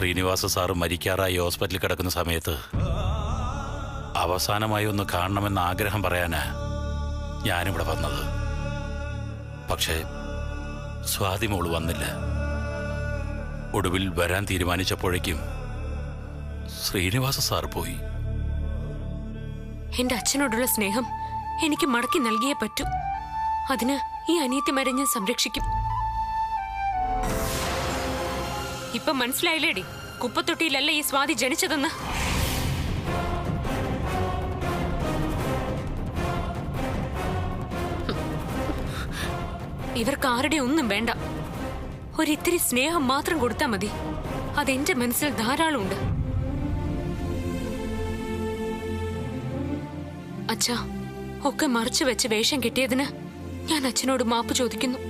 Srinivasa sir മരിക്കാറായി ഹോസ്പിറ്റലിൽ കിടക്കുന്ന സമയത്ത് അവസാനമായി ഒന്ന് കാണണമെന്ന ആഗ്രഹം പറയാനാ ഞാനിവിടെ വന്നത്. പക്ഷേ സ്വാതി മോള് വന്നില്ല. ഒടുവിൽ വരാൻ തീരുമാനിച്ചപ്പോഴേക്കും ശ്രീനിവാസ സാർ പോയി. എന്റെ അച്ഛനോടുള്ള സ്നേഹം എനിക്ക് മടക്കി നൽകിയേ പറ്റൂ. അതിന് ഈ അനിയത്തിമാരെ ഞാൻ സംരക്ഷിക്കും. ഇപ്പൊ മനസ്സിലായില്ലേടി, കുപ്പത്തൊട്ടിയിലല്ല ഈ സ്വാതി ജനിച്ചതെന്ന്. ഇവർക്ക് ആരുടെ ഒന്നും വേണ്ട. ഒരിത്തിരി സ്നേഹം മാത്രം കൊടുത്താൽ മതി. അതെന്റെ മനസ്സിൽ ധാരാളമുണ്ട്. അച്ഛാ, ഒക്കെ മറച്ചു വെച്ച് വേഷം കെട്ടിയതിന് ഞാൻ അച്ഛനോട് മാപ്പ് ചോദിക്കുന്നു.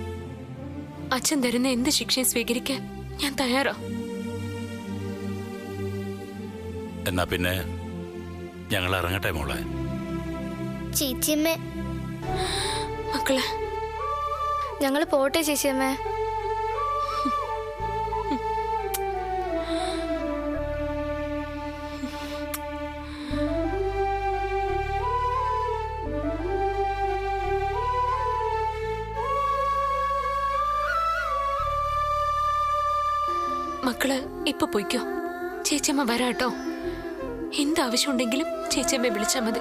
അച്ഛൻ തരുന്ന എന്ത് ശിക്ഷയും സ്വീകരിക്കാൻ ഞാൻ തയ്യാറാ. എന്നാ പിന്നെ ഞങ്ങൾ ഇറങ്ങട്ടെ മോളെ. ചേച്ചിയമ്മേ, മക്കളെ, ഞങ്ങൾ പോട്ടെ ചേച്ചിയമ്മേ. മക്കള് ഇപ്പൊ പോയിക്കോ. ചേച്ചിയമ്മ വരാട്ടോ. എന്താവശ്യമുണ്ടെങ്കിലും ചേച്ചിയമ്മയെ വിളിച്ചാ മതി.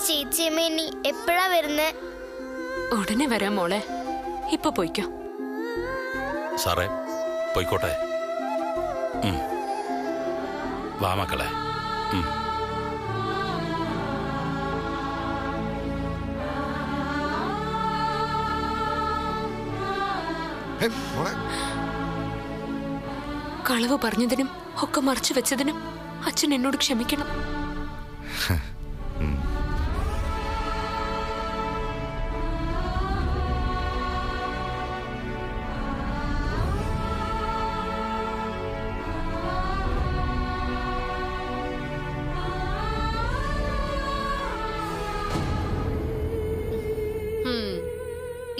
ചേച്ചിയമ്മ ഇനി എപ്പോഴാ വരുന്നേ? ഉടനെ വരാം മോളെ. ഇപ്പൊ പോയിക്കോ. സാറേ പോയിക്കോട്ടെ. വാ മക്കളെ. കളവ് പറഞ്ഞതിനും ഒക്കെ മറച്ചു വെച്ചതിനും അച്ഛൻ എന്നോട് ക്ഷമിക്കണം.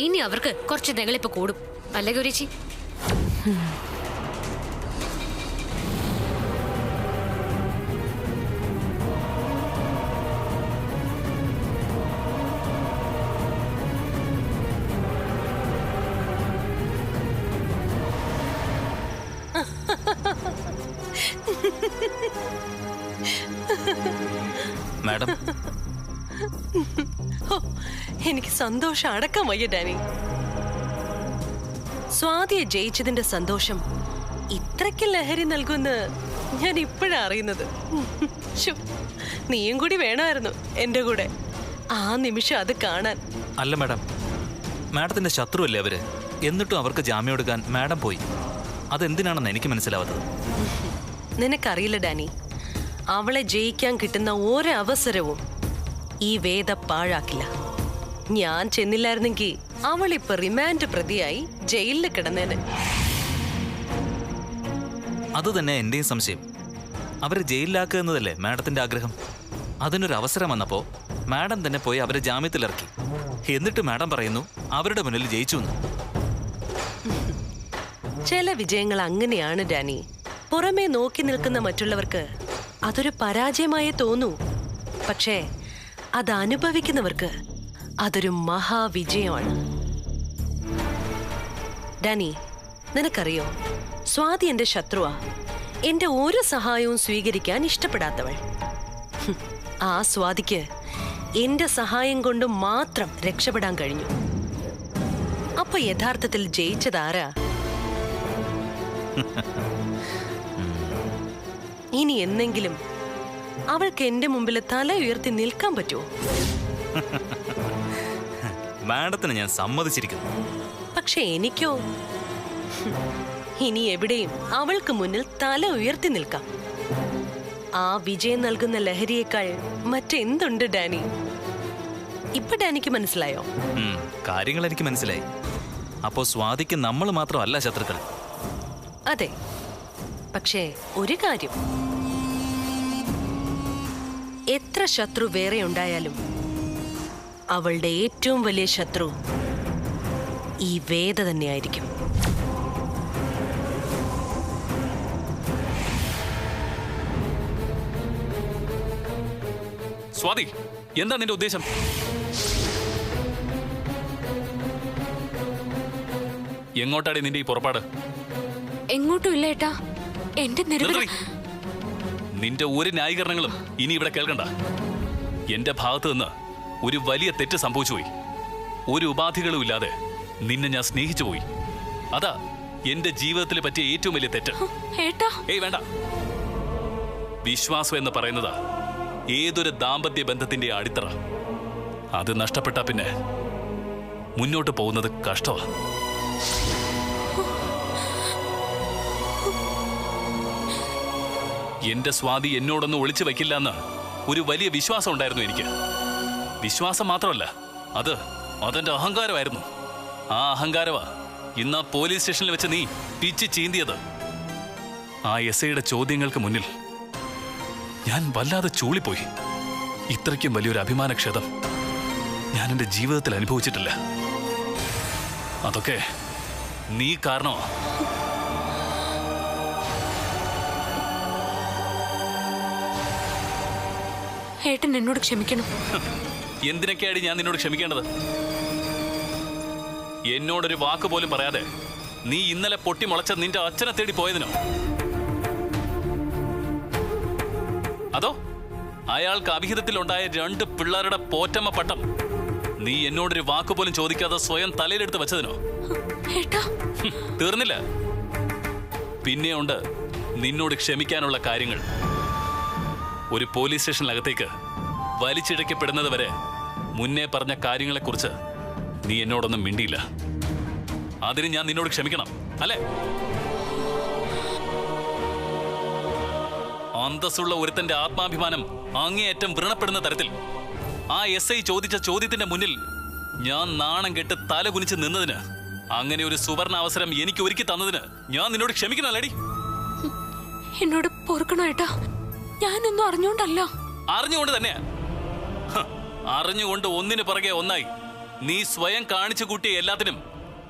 ഇനി അവർക്ക് കുറച്ച് നെകളിപ്പ് കൂടും അല്ലേ ഗൗരിച്ചി? മാഡം, എനിക്ക് സന്തോഷം അടക്കം വയ്യ ഡാനി. സ്വാതിയെ ജയിച്ചതിന്റെ സന്തോഷം ഇത്രയ്ക്ക് ലഹരി നൽകുമെന്ന് ഞാൻ ഇപ്പോഴാ അറിയുന്നത്. നീയും കൂടി വേണമായിരുന്നു എന്റെ കൂടെ ആ നിമിഷം അത് കാണാൻ. അല്ല മാഡം, മാഡത്തിന്റെ ശത്രുവല്ലേ അവര്, എന്നിട്ടും അവർക്ക് ജാമ്യം എടുക്കാൻ മാഡം പോയി. അതെന്തിനാണെന്ന് എനിക്ക് മനസ്സിലാവാത്തത്. നിനക്കറിയില്ല ഡാനി, അവളെ ജയിക്കാൻ കിട്ടുന്ന ഒരവസരവും ഈ വേദ പാഴാക്കില്ല. ഞാൻ ചെന്നില്ലായിരുന്നെങ്കിൽ അവളിപ്പോ റിമാൻഡ് പ്രതിയായി ജയിലിൽ കിടന്നേനെ. അത് തന്നെ എന്റെയും സംശയം. അവരെ ജയിലിലാക്കുക എന്നതല്ലേ മാഡത്തിന്റെ ആഗ്രഹം. അതിനൊരു അവസരം വന്നപ്പോ മാഡം തന്നെ പോയി അവരെ ജാമ്യത്തിലിറക്കി. എന്നിട്ട് മാഡം പറയുന്നു അവരുടെ മുന്നിൽ ജയിച്ചു എന്ന്. ചില വിജയങ്ങൾ അങ്ങനെയാണ് ഡാനി. പുറമേ നോക്കി നിൽക്കുന്ന മറ്റുള്ളവർക്ക് അതൊരു പരാജയമായി തോന്നൂ. പക്ഷേ അത് അനുഭവിക്കുന്നവർക്ക് അതൊരു മഹാവിജയമാണ്. ഡാനി, നിനക്കറിയോ, സ്വാതി എന്റെ ശത്രുവാ. എന്റെ ഒരു സഹായവും സ്വീകരിക്കാൻ ഇഷ്ടപ്പെടാത്തവൾ. ആ സ്വാതിക്ക് എന്റെ സഹായം കൊണ്ട് മാത്രം രക്ഷപ്പെടാൻ കഴിഞ്ഞു. അപ്പൊ യഥാർത്ഥത്തിൽ ജയിച്ചതാരാ? ഇനി എന്നെങ്കിലും അവൾക്ക് എന്റെ മുമ്പിൽ തല ഉയർത്തി നിൽക്കാൻ പറ്റുമോ? മാഡത്തിന് ഞാൻ സമ്മതിച്ചിരിക്കുന്നു. പക്ഷെ എനിക്കോ? ഇനി എവിടെയും അവൾക്ക് മുന്നിൽ തല ഉയർത്തി നിൽക്കാം. ആ വിജയം നൽകുന്ന ലഹരിയേക്കാൾ മറ്റെന്തുണ്ട് ഡാനി? ഇപ്പൊ ഡാനിക്ക് മനസ്സിലായോ? കാര്യങ്ങൾ എനിക്ക് മനസ്സിലായി. അപ്പോ സ്വാതിക്ക് നമ്മൾ മാത്രമല്ല ശത്രുക്കൾ. അതെ, പക്ഷേ ഒരു കാര്യം, എത്ര ശത്രു വേറെ ഉണ്ടായാലും അവളുടെ ഏറ്റവും വലിയ ശത്രു ഈ വേദ തന്നെയായിരിക്കും. സ്വാതി, എന്താ നിന്റെ ഉദ്ദേശം? എങ്ങോട്ടാടി നിന്റെ ഈ പുറപ്പാട്? എങ്ങോട്ടും ഇല്ല ഏട്ടാ. എന്റെ നിരവധി നിർത്തി. നിന്റെ ഒരു ന്യായീകരണങ്ങളും ഇനി ഇവിടെ കേൾക്കണ്ട. എന്റെ ഭാഗത്ത് നിന്ന് ഒരു വലിയ തെറ്റ് സംഭവിച്ചു പോയി. ഒരു ഉപാധികളും ഇല്ലാതെ നിന്നെ ഞാൻ സ്നേഹിച്ചു പോയി. അതാ എന്റെ ജീവിതത്തിൽ പറ്റിയ ഏറ്റവും വലിയ തെറ്റ്. ഏട്ടാ, ഏയ് വേണ്ട. വിശ്വാസം എന്ന് പറയുന്നതാ ഏതൊരു ദാമ്പത്യ ബന്ധത്തിന്റെ അടിത്തറ. അത് നഷ്ടപ്പെട്ട പിന്നെ മുന്നോട്ട് പോകുന്നത് കഷ്ടമാ. എന്റെ സ്വാതി എന്നോടൊന്നും ഒളിച്ചു വയ്ക്കില്ല എന്ന് ഒരു വലിയ വിശ്വാസം ഉണ്ടായിരുന്നു എനിക്ക്. വിശ്വാസം മാത്രമല്ല, അതെന്റെ അഹങ്കാരമായിരുന്നു. ആ അഹങ്കാരമാ ഇന്ന് ആ പോലീസ് സ്റ്റേഷനിൽ വെച്ച് നീ പിച്ച് ചീന്തിയത്. ആ എസ്ഐയുടെ ചോദ്യങ്ങൾക്ക് മുന്നിൽ ഞാൻ വല്ലാതെ ചൂളിപ്പോയി. ഇത്രയ്ക്കും വലിയൊരു അഭിമാനക്ഷതം ഞാൻ എന്റെ ജീവിതത്തിൽ അനുഭവിച്ചിട്ടില്ല. അതൊക്കെ നീ കാരണമാ. ഏട്ടൻ എന്നോട് ക്ഷമിക്കണം. എന്തിനൊക്കെയാണ് ഞാൻ നിന്നോട് ക്ഷമിക്കേണ്ടത്? എന്നോടൊരു വാക്ക് പോലും പറയാതെ നീ ഇന്നലെ പൊട്ടിമുളച്ച നിന്റെ അച്ഛനെ തേടി പോയതിനോ? അതോ അയാൾക്ക് അവിഹിതത്തിലുണ്ടായ 2 പിള്ളേരുടെ പോറ്റമ്മ പട്ടം നീ എന്നോടൊരു വാക്ക് പോലും ചോദിക്കാതെ സ്വയം തലയിലെടുത്ത് വെച്ചതിനോ? ഏട്ടാ, തീർന്നില്ല. പിന്നെയുണ്ട് നിന്നോട് ക്ഷമിക്കാനുള്ള കാര്യങ്ങൾ. ഒരു പോലീസ് സ്റ്റേഷനിലകത്തേക്ക് വലിച്ചിഴക്കപ്പെടുന്നത് വരെ മുന്നേ പറഞ്ഞ കാര്യങ്ങളെക്കുറിച്ച് നീ എന്നോടൊന്നും മിണ്ടിയില്ല. അതിന് ഞാൻ നിന്നോട് ക്ഷമിക്കണം അല്ലേ? അന്തസ്സുള്ള ഒരുത്തന്റെ ആത്മാഭിമാനം അങ്ങേയറ്റം വ്രണപ്പെടുന്ന തരത്തിൽ ആ എസ്ഐ ചോദിച്ച ചോദ്യത്തിന്റെ മുന്നിൽ ഞാൻ നാണം കെട്ട് തല കുനിച്ച് നിന്നതിന്, അങ്ങനെ ഒരു സുവർണ അവസരം എനിക്ക് ഒരുക്കി തന്നതിന് ഞാൻ നിന്നോട് ക്ഷമിക്കണല്ലേടി? എന്നോട് പൊറുക്കണോ ഏട്ടാ? ഞാനൊന്നും അറിഞ്ഞോണ്ടല്ല. അറിഞ്ഞുകൊണ്ട് തന്നെയാ. അറിഞ്ഞുകൊണ്ട് ഒന്നിനു പുറകെ ഒന്നായി നീ സ്വയം കാണിച്ചു കൂട്ടിയ എല്ലാത്തിനും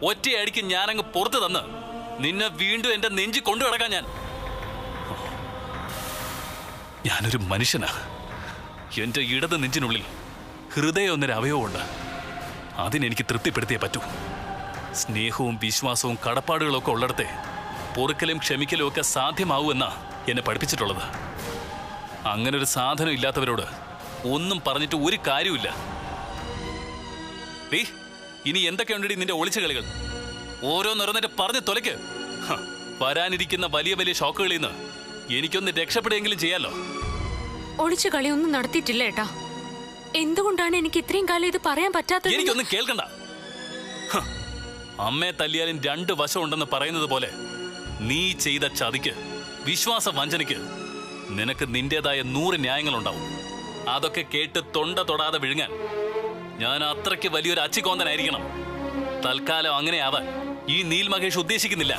ഒറ്റയടിക്ക് ഞാനങ്ങ് പുറത്തു തന്ന് നിന്നെ വീണ്ടും എന്റെ നെഞ്ചി കൊണ്ടു കിടക്കാൻ ഞാനൊരു മനുഷ്യനാ. എന്റെ ഇടത് നെഞ്ചിനുള്ളിൽ ഹൃദയം എന്നൊരു അവയവമുണ്ട്. അതിനെനിക്ക് തൃപ്തിപ്പെടുത്തിയേ പറ്റൂ. സ്നേഹവും വിശ്വാസവും കടപ്പാടുകളും ഒക്കെ ഉള്ളിടത്തെ പൊറുക്കലും ക്ഷമിക്കലും ഒക്കെ സാധ്യമാവൂവെന്നാ എന്നെ പഠിപ്പിച്ചിട്ടുള്ളത്. അങ്ങനെ ഒരു സാധനം ഇല്ലാത്തവരോട് ഒന്നും പറഞ്ഞിട്ട് ഒരു കാര്യമില്ല. ഇനി എന്തൊക്കെയുണ്ടെടി നിന്റെ ഒളിച്ചു കളികൾ? ഓരോന്നോരോന്നിട്ട് പറഞ്ഞു തൊലയ്ക്ക്. വരാനിരിക്കുന്ന വലിയ വലിയ ഷോക്കുകളിൽ നിന്ന് എനിക്കൊന്ന് രക്ഷപ്പെടുകയെങ്കിലും ചെയ്യാലോ. ഒളിച്ചു കളിയൊന്നും നടത്തിയിട്ടില്ല ഏട്ടാ. എന്തുകൊണ്ടാണ് എനിക്ക് ഇത്രയും കാലം ഇത് പറയാൻ പറ്റാത്തത്? എനിക്കൊന്നും കേൾക്കണ്ട. അമ്മയെ തല്ലിയാലും 2 വശമുണ്ടെന്ന് പറയുന്നത് പോലെ നീ ചെയ്ത ചതിക്ക്, വിശ്വാസ വഞ്ചനയ്ക്ക് നിനക്ക് നിന്റേതായ 100 ന്യായങ്ങളുണ്ടാവും. അതൊക്കെ കേട്ട് തൊണ്ട തൊടാതെ വിഴുങ്ങാൻ ഞാൻ അത്രയ്ക്ക് വലിയൊരു അച്ചിക്കോന്തനായിരിക്കണം. തൽക്കാലം അങ്ങനെ ആവാൻ ഈ നീൽ മഹേഷ് ഉദ്ദേശിക്കുന്നില്ല.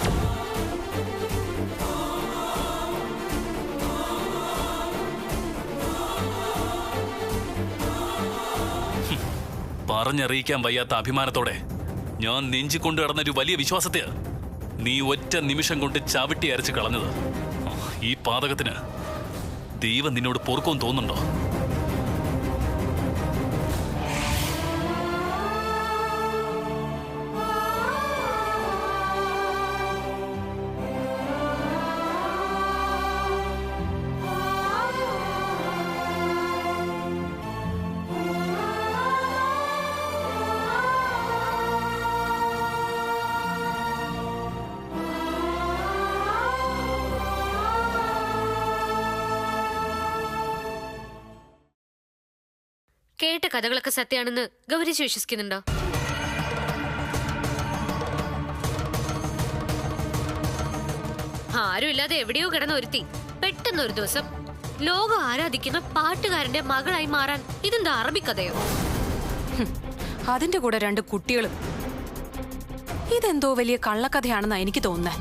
പറഞ്ഞറിയിക്കാൻ വയ്യാത്ത അഭിമാനത്തോടെ ഞാൻ നെഞ്ചിക്കൊണ്ട് കിടന്നൊരു വലിയ വിശ്വാസത്തെ നീ ഒറ്റ നിമിഷം കൊണ്ട് ചവിട്ടി അരച്ച് കളഞ്ഞത്. ഈ പാതകത്തിന് ദൈവം നിന്നോട് പൊറുക്കുമെന്ന് തോന്നുന്നുണ്ടോ? കേട്ട കഥകളൊക്കെ സത്യമാണെന്ന് ഗൗരീശ് വിശ്വസിക്കുന്നുണ്ടോ? ആരുമില്ലാതെ എവിടെയോ കിടന്ന ഒരുത്തി പെട്ടെന്നൊരു ദിവസം ലോകം ആരാധിക്കുന്ന പാട്ടുകാരന്റെ മകളായി മാറാൻ ഇതെന്താ അറബിക്കഥയോ? അതിന്റെ കൂടെ 2 കുട്ടികളും. ഇതെന്തോ വലിയ കള്ളക്കഥയാണെന്നാ എനിക്ക് തോന്നുന്നേ.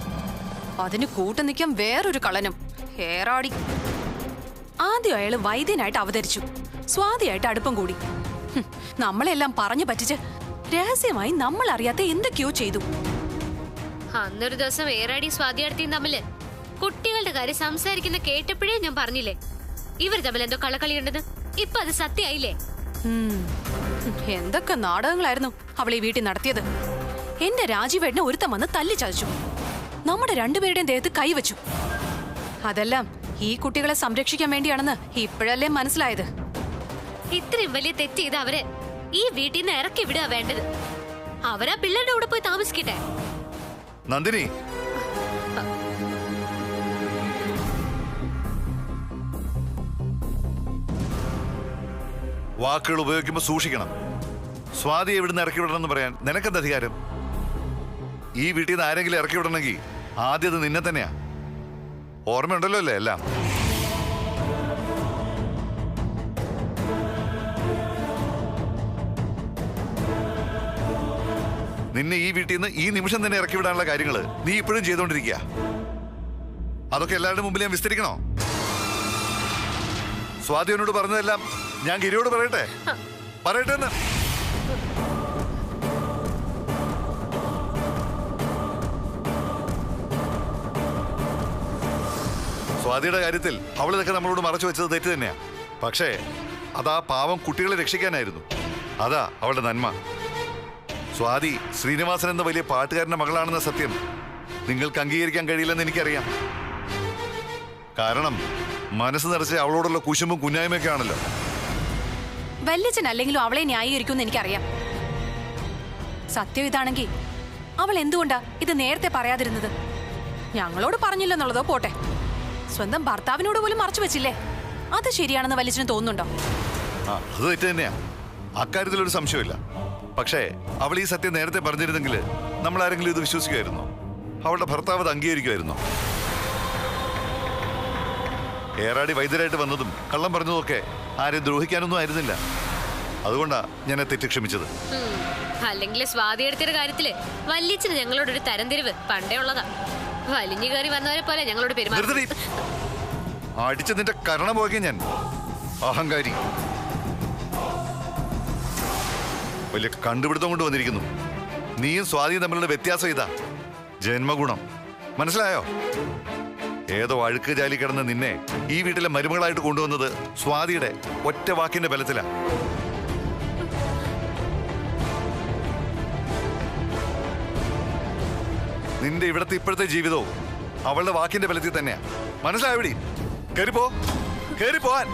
അതിന് കൂട്ടു നിൽക്കാൻ വേറൊരു കള്ളനും ഏറാടി. ആദ്യം അയാള് വൈദ്യനായിട്ട് അവതരിച്ചു, സ്വാതിയായിട്ട് അടുപ്പം കൂടി. നമ്മളെല്ലാം പറഞ്ഞു പറ്റിച്ച് രഹസ്യമായി നമ്മൾ അറിയാത്ത എന്തൊക്കെയോ ചെയ്തു. അന്നൊരു ദിവസം ഏറാടി സ്വാതിയടത്തിയും തമ്മില് കുട്ടികളുടെ കാര്യം സംസാരിക്കുന്ന കേട്ടപ്പോഴേ ഞാൻ പറഞ്ഞില്ലേ ഇവർ തമ്മിൽ എന്തോ കള്ളക്കളിയുണ്ടെന്ന്. ഇപ്പൊ അത് സത്യായില്ലേ? ഉം. എന്തൊക്കെ നാടകങ്ങളായിരുന്നു അവൾ ഈ വീട്ടിൽ നടത്തിയത്. എന്റെ രാജീവേട്ടനെ ഒരുത്തം വന്ന് തല്ലി ചതച്ചു. നമ്മുടെ രണ്ടുപേരുടെയും ദേഹത്ത് കൈവച്ചു. അതെല്ലാം ഈ കുട്ടികളെ സംരക്ഷിക്കാൻ വേണ്ടിയാണെന്ന് ഇപ്പോഴല്ലേ മനസ്സിലായത്. ഇത്രയും വലിയ തെറ്റ് ചെയ്ത് അവരെ ഈ വീട്ടിൽ നിന്ന് ഇറക്കി വിടുക വേണ്ടത്. അവരാ പിള്ളേരുടെ കൂടെ പോയി താമസിക്കട്ടെ. നന്ദിനി, വാക്കുകൾ ഉപയോഗിക്കുമ്പോൾ സൂക്ഷിക്കണം. സ്വാതിയെ ഇവിടുന്ന് ഇറക്കി വിടണമെന്ന് പറയാൻ നിനക്കെന്ത് അധികാരം? ഈ വീട്ടിൽ നിന്ന് ആരെങ്കിലും ഇറക്കി വിടണമെങ്കിൽ ആദ്യം നിന്നെ തന്നെയാ. ഓർമ്മയുണ്ടല്ലോ അല്ലേ എല്ലാം? നിന്നെ ഈ വീട്ടിൽ നിന്ന് ഈ നിമിഷം തന്നെ ഇറക്കി വിടാനുള്ള കാര്യങ്ങൾ നീ ഇപ്പോഴും ചെയ്തുകൊണ്ടിരിക്കുക. അതൊക്കെ എല്ലാവരുടെ മുമ്പിൽ ഞാൻ വിസ്തരിക്കണോ? സ്വാതിയോട് പറഞ്ഞതെല്ലാം ഞാൻ ഗിരിയോട് പറയട്ടെ? പറയട്ടെ എന്ന്. സ്വാതിയുടെ കാര്യത്തിൽ അവളിതൊക്കെ നമ്മളോട് മറച്ചു വെച്ചത് തെറ്റ് തന്നെയാ. പക്ഷേ അതാ പാവം കുട്ടികളെ രക്ഷിക്കാനായിരുന്നു. അതാ അവളുടെ നന്മ. സ്വാതി ശ്രീനിവാസൻ എന്ന വലിയ പാട്ടുകാരന്റെ മകളാണെന്ന സത്യം നിങ്ങൾക്ക് അംഗീകരിക്കാൻ കഴിയില്ലെന്ന് എനിക്കറിയാം. കാരണം മനസ്സ് നിറച്ച് അവളോടുള്ള കുശുമ്പും കുഞ്ഞായ്മയൊക്കെ ആണല്ലോ. വല്യച്ഛൻ അല്ലെങ്കിലും അവളെ ന്യായീകരിക്കുമെന്ന് എനിക്കറിയാം. സത്യം ഇതാണെങ്കിൽ അവൾ എന്തുകൊണ്ടാ ഇത് നേരത്തെ പറയാതിരുന്നത്? ഞങ്ങളോട് പറഞ്ഞില്ലെന്നുള്ളതോ പോട്ടെ, സ്വന്തം ഭർത്താവിനോട് പോലും മറച്ചു വെച്ചില്ലേ? അത് ശരിയാണെന്ന് വല്യച്ഛന് തോന്നുന്നുണ്ടോ? അത് തെറ്റ് തന്നെയാ, അക്കാര്യത്തിലൊരു സംശയമില്ല. പക്ഷേ അവൾ ഈ സത്യം നേരത്തെ പറഞ്ഞിരുന്നെങ്കിൽ നമ്മൾ ആരെങ്കിലും ഇത് വിശ്വസിക്കുമായിരുന്നോ? അവളുടെ ഭർത്താവ് അത് അംഗീകരിക്കുമായിരുന്നോ? ഏറാടി വൈദ്യരായിട്ട് വന്നതും കള്ളം പറഞ്ഞതുമൊക്കെ ആരെയും ദ്രോഹിക്കാനൊന്നും ആയിരുന്നില്ല. അതുകൊണ്ടാ ഞാൻ തെറ്റ് ക്ഷമിച്ചത്. അല്ലെങ്കിൽ സ്വാതി എടുത്തിയുടെ കാര്യത്തില് വല്യച്ഛന് ഞങ്ങളോടൊരു തരംതിരിവ് പണ്ടേ ഉള്ളതാ. വലിഞ്ഞു കയറി വന്നവരെ പോലെ ഞങ്ങളോട് പെരുമാറി. അടിച്ച് നിന്റെ കരണ പോകെ ഞാൻ. അഹങ്കാരി. വലിയ കണ്ടുപിടുത്തം കൊണ്ട് വന്നിരിക്കുന്നു. നീയും സ്വാതിയും തമ്മിലുള്ള വ്യത്യാസം ഇതാ, ജന്മഗുണം. മനസ്സിലായോ? ഏതോ അഴുക്ക് ജാലി കിടന്ന് നിന്നെ ഈ വീട്ടിലെ മരുമകളായിട്ട് കൊണ്ടുവന്നത് സ്വാതിയുടെ ഒറ്റ വാക്കിന്റെ ബലത്തിലാ. നിന്റെ ഇവിടത്തെ ഇപ്പോഴത്തെ ജീവിതവും അവളുടെ വാക്കിന്റെ ബലത്തിൽ തന്നെയാ. മനസ്സിലായവിടെ? കേറിപ്പോ, കേറിപ്പോവാൻ.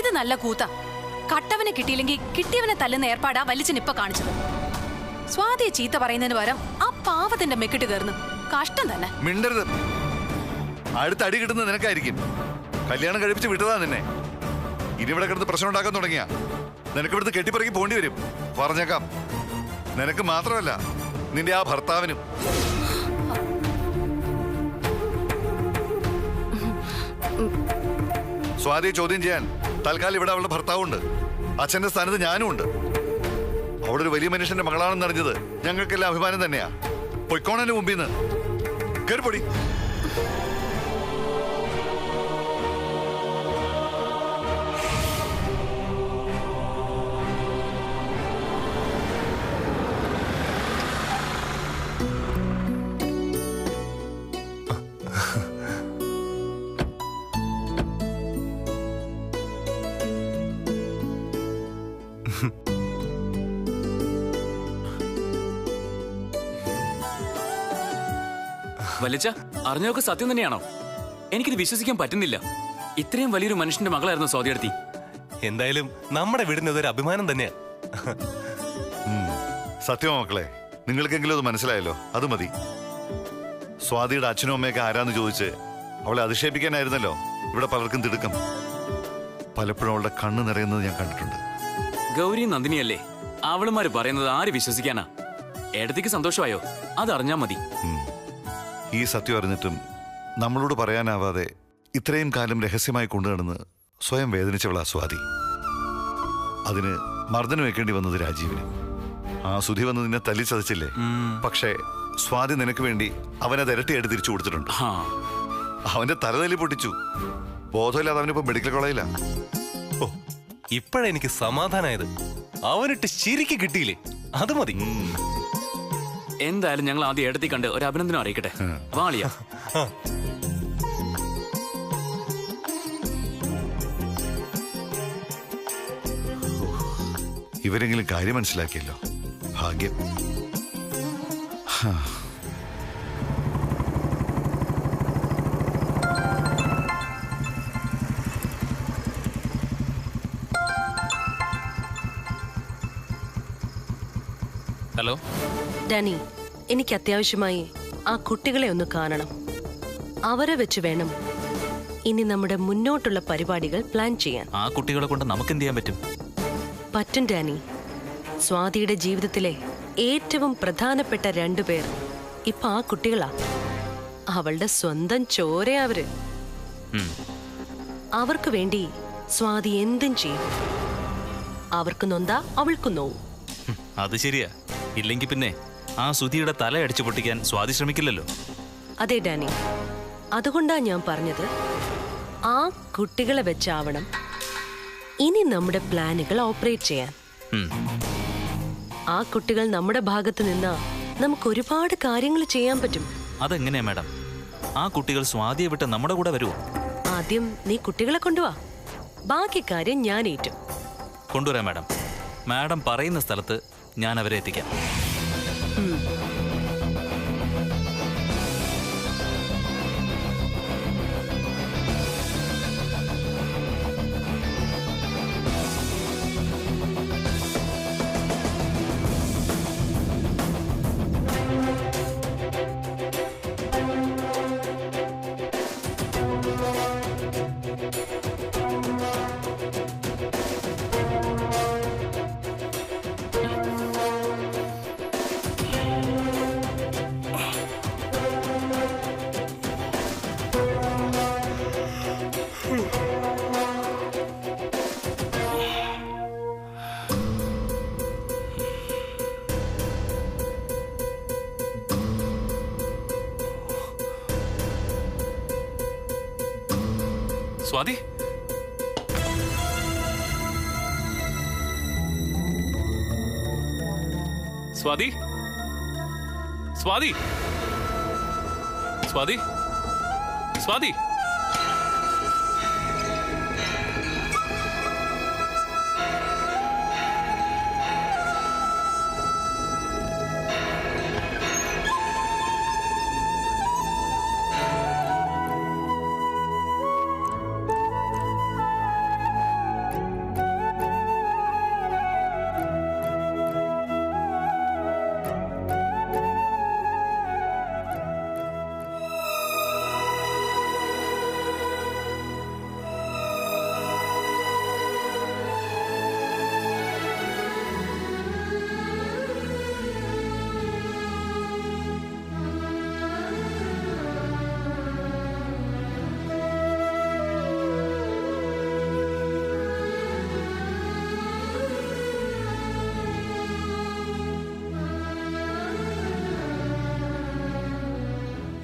ഇത് നല്ല കൂത്ത. കട്ടവനെ കിട്ടിയില്ലെങ്കിൽ കിട്ടിയവനെ തല്ലുന്ന ഏർപ്പാടാ വല്യച്ഛൻ ഇപ്പൊ കാണിച്ചത്. സ്വാതിയെ ചീത്ത പറയുന്നതിന് പകരം ആ പാവത്തിന്റെ മെക്കിട്ട് കയറുന്നു. കഷ്ടം തന്നെ. മിണ്ടരുത്. അടുത്ത അടി കിട്ടുന്നത് നിനക്കായിരിക്കും. കല്യാണം കഴിപ്പിച്ച് വിട്ടതാ നിന്നെ. ഇനി ഇവിടെ കിടന്ന് പ്രശ്നം ഉണ്ടാക്കാൻ തുടങ്ങിയ നിനക്ക് ഇവിടുന്ന് കെട്ടിപ്പറക്കി പോണ്ടി വരും. പറഞ്ഞേക്കാം. നിനക്ക് മാത്രമല്ല, നിന്റെ ആ ഭർത്താവിനും. സ്വാതിയെ ചോദ്യം ചെയ്യാൻ തൽക്കാലം ഇവിടെ അവളുടെ ഭർത്താവുണ്ട്. അച്ഛന്റെ സ്ഥാനത്ത് ഞാനും ഉണ്ട്. അവളൊരു വലിയ മനുഷ്യന്റെ മകളാണെന്ന് അറിഞ്ഞത് ഞങ്ങൾക്കെല്ലാം അഭിമാനം തന്നെയാ. പൊയ്ക്കോണന്റെ മുമ്പിൽ നിന്ന് കേറിപ്പൊടി. വല്യച്ഛ, അറിഞ്ഞതൊക്കെ സത്യം തന്നെയാണോ? എനിക്കിത് വിശ്വസിക്കാൻ പറ്റുന്നില്ല. ഇത്രയും വലിയൊരു മനുഷ്യന്റെ മകളായിരുന്നു സ്വാതിയെടുത്തി. എന്തായാലും നമ്മുടെ വീടിന് ഇതൊരു അഭിമാനം തന്നെയാ. സത്യമോ മക്കളെ? നിങ്ങൾക്കെങ്കിലും അത് മനസ്സിലായല്ലോ, അത് മതി. സ്വാതിയുടെ അച്ഛനും അമ്മയൊക്കെ ആരാന്ന് ചോദിച്ച് അവളെ അധിക്ഷേപിക്കാനായിരുന്നല്ലോ ഇവിടെ പലർക്കും തിടുക്കം. പലപ്പോഴും അവളുടെ കണ്ണ് നിറയുന്നത് ഞാൻ കണ്ടിട്ടുണ്ട്. ഗൗരി നന്ദിനിയല്ലേ, അവളുമാര് പറയുന്നത് ആര് വിശ്വസിക്കാനാ? ഏടത്തേക്ക് സന്തോഷമായോ? അതറിഞ്ഞാ മതി. ഈ സത്യം അറിഞ്ഞിട്ടും നമ്മളോട് പറയാനാവാതെ ഇത്രയും കാലം രഹസ്യമായി കൊണ്ടുനടന്ന് സ്വയം വേദനിച്ചവളാ സ്വാതി. അതിന് മർദ്ദനം വെക്കേണ്ടി വന്നത് രാജീവിന്. ആ സുധി വന്ന് നിന്നെ തല്ലിച്ചതച്ചില്ലേ? പക്ഷേ സ്വാതി നിനക്ക് വേണ്ടി അവനത് ഇരട്ടിയായിട്ട് തിരിച്ചു കൊടുത്തിട്ടുണ്ട്. അവന്റെ തലതല്ലി പൊട്ടിച്ചു. ബോധമില്ലാതെ അവനിപ്പോ മെഡിക്കൽ കോളേജിലാ. ഓ, ഇപ്പോഴെനിക്ക് സമാധാനായത്. അവനിട്ട് ശരിക്ക് കിട്ടിയില്ലേ? അത് മതി. എന്തായാലും ഞങ്ങൾ ആദ്യം ഏടത്തി കണ്ട് ഒരു അഭിനന്ദനം അറിയിക്കട്ടെ. വാളിയ ഇവരെങ്കിലും കാര്യം മനസ്സിലാക്കിയല്ലോ, ഭാഗ്യം. ഹലോ ഡാനി, എനിക്ക് അത്യാവശ്യമായി ആ കുട്ടികളെ ഒന്ന് കാണണം. അവരെ വെച്ച് വേണം ഇനി നമ്മുടെ മുന്നോട്ടുള്ള പരിപാടികൾ പ്ലാൻ ചെയ്യാൻ. ആ കുട്ടികളെ കൊണ്ട് നമുക്ക് എന്ത് ചെയ്യാൻ പറ്റും? പറ്റും ഡാനി. സ്വാതിയുടെ ജീവിതത്തിലെ ഏറ്റവും പ്രധാനപ്പെട്ട 2 പേർ ഇപ്പൊ ആ കുട്ടികളാ. അവളുടെ സ്വന്തം ചോരയാ അവര്. അവർക്ക് വേണ്ടി സ്വാതി എന്തും ചെയ്യും. അവർക്ക് നൊന്താ അവൾക്ക് നോവും. അത് ശരിയാ. ഇല്ലെങ്കിൽ പിന്നെ ആ സുധിയുടെ തല അടിച്ചു പൊട്ടിക്കാൻ സ്വാതി ശ്രമിക്കില്ലല്ലോ. അതെ ഡാനി, അതുകൊണ്ടാ ഞാൻ പറഞ്ഞത് ആ കുട്ടികളെ വെച്ചാവണം ഇനി നമ്മുടെ പ്ലാനുകൾ ഓപ്പറേറ്റ് ചെയ്യാൻ. ആ കുട്ടികൾ നമ്മുടെ ഭാഗത്ത് നിന്നാ നമുക്ക് ഒരുപാട് കാര്യങ്ങൾ ചെയ്യാൻ പറ്റും. അതെങ്ങനെയാ മാഡം? ആ കുട്ടികൾ സ്വാതിയെ വിട്ട് നമ്മുടെ കൂടെ വരുമോ? ആദ്യം നീ കുട്ടികളെ കൊണ്ടുവാ, ബാക്കി കാര്യം ഞാൻ ഏറ്റു. കൊണ്ടുവരാം മാഡം. മാഡം പറയുന്ന സ്ഥലത്ത് ഞാൻ അവരെ എത്തിക്കാം. സ്വാതി, സ്വാതി, സ്വാതി, സ്വാതി, സ്വാതി.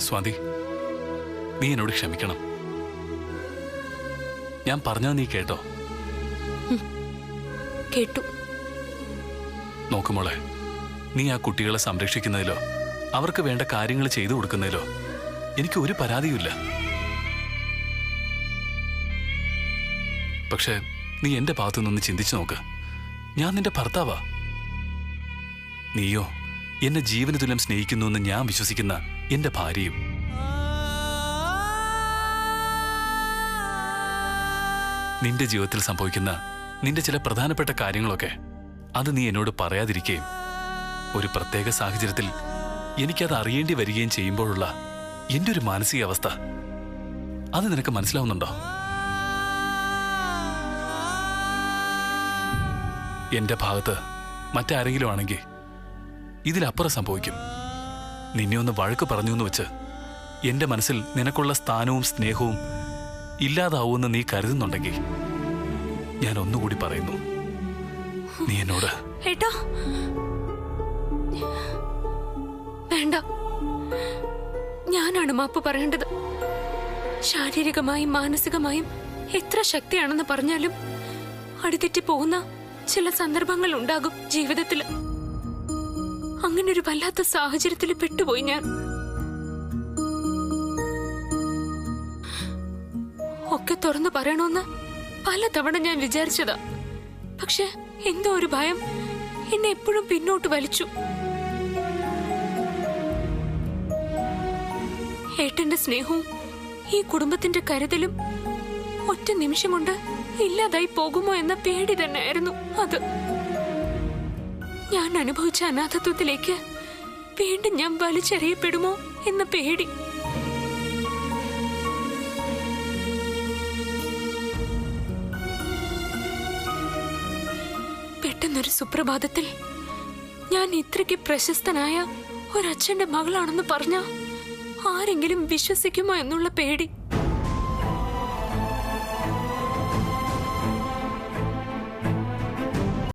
സ്വാതി, നീ എന്നോട് ക്ഷമിക്കണം. ഞാൻ പറഞ്ഞത് നീ കേട്ടോ? കേട്ടു. നോക്കുമോളെ, നീ ആ കുട്ടികളെ സംരക്ഷിക്കുന്നതിലോ അവർക്ക് വേണ്ട കാര്യങ്ങൾ ചെയ്തു കൊടുക്കുന്നതിലോ എനിക്ക് ഒരു പരാതിയുമില്ല. പക്ഷെ നീ എന്റെ ഭാഗത്തു നിന്ന് ചിന്തിച്ചു നോക്ക്. ഞാൻ നിന്റെ ഭർത്താവാ. നീയോ എന്നെ ജീവന തുല്യം സ്നേഹിക്കുന്നു എന്ന് ഞാൻ വിശ്വസിക്കുന്ന എന്റെ ഭാര്യയും. നിന്റെ ജീവിതത്തിൽ സംഭവിക്കുന്ന നിന്റെ ചില പ്രധാനപ്പെട്ട കാര്യങ്ങളൊക്കെ അത് നീ എന്നോട് പറയാതിരിക്കുകയും ഒരു പ്രത്യേക സാഹചര്യത്തിൽ എനിക്കത് അറിയേണ്ടി വരികയും ചെയ്യുമ്പോഴുള്ള എന്റെ ഒരു മാനസികാവസ്ഥ അത് നിനക്ക് മനസ്സിലാവുന്നുണ്ടോ? എന്റെ ഭാഗത്ത് മറ്റാരെങ്കിലും ആണെങ്കിൽ ഇതിലപ്പുറം സംഭവിക്കും. നിന്നെ ഒന്ന് വഴക്ക് പറഞ്ഞു എന്ന് വെച്ച് എന്റെ മനസ്സിൽ നിനക്കുള്ള സ്ഥാനവും സ്നേഹവും ഇല്ലാതാവൂന്ന് നീ കരുതുന്നുണ്ടെങ്കിൽ ഞാൻ ഒന്നുകൂടി പറയുന്നു, നീ എന്നോട് ഏട്ടാ വേണ്ട. ഞാനാണ് മാപ്പ് പറയേണ്ടത്. ശാരീരികമായും മാനസികമായും എത്ര ശക്തിയാണെന്ന് പറഞ്ഞാലും അടിതെറ്റി പോകുന്ന ചില സന്ദർഭങ്ങൾ ഉണ്ടാകും ജീവിതത്തിൽ. അങ്ങനെ ഒരു വല്ലാത്ത സാഹചര്യത്തിൽ പെട്ടുപോയി ഞാൻ. ഒക്കെ തുറന്നു പറയണമെന്ന് പലതവണ ഞാൻ വിചാരിച്ചതാ. പക്ഷെ എന്തോ ഒരു ഭയം എന്നെ എപ്പോഴും പിന്നോട്ട് വലിച്ചു. ഏട്ടന്റെ സ്നേഹവും ഈ കുടുംബത്തിന്റെ കരുതലും ഒറ്റ നിമിഷം കൊണ്ട് ഇല്ലാതായി പോകുമോ എന്ന പേടി തന്നെയായിരുന്നു അത്. ഞാൻ അനുഭവിച്ച അനാഥത്വത്തിലേക്ക് വീണ്ടും ഞാൻ വലിച്ചെറിയപ്പെടുമോ എന്ന പേടി. പെട്ടെന്നൊരു സുപ്രഭാതത്തിൽ ഞാൻ ഇത്രയ്ക്ക് പ്രശസ്തനായ ഒരച്ഛന്റെ മകളാണെന്ന് പറഞ്ഞ ആരെങ്കിലും വിശ്വസിക്കുമോ എന്നുള്ള പേടി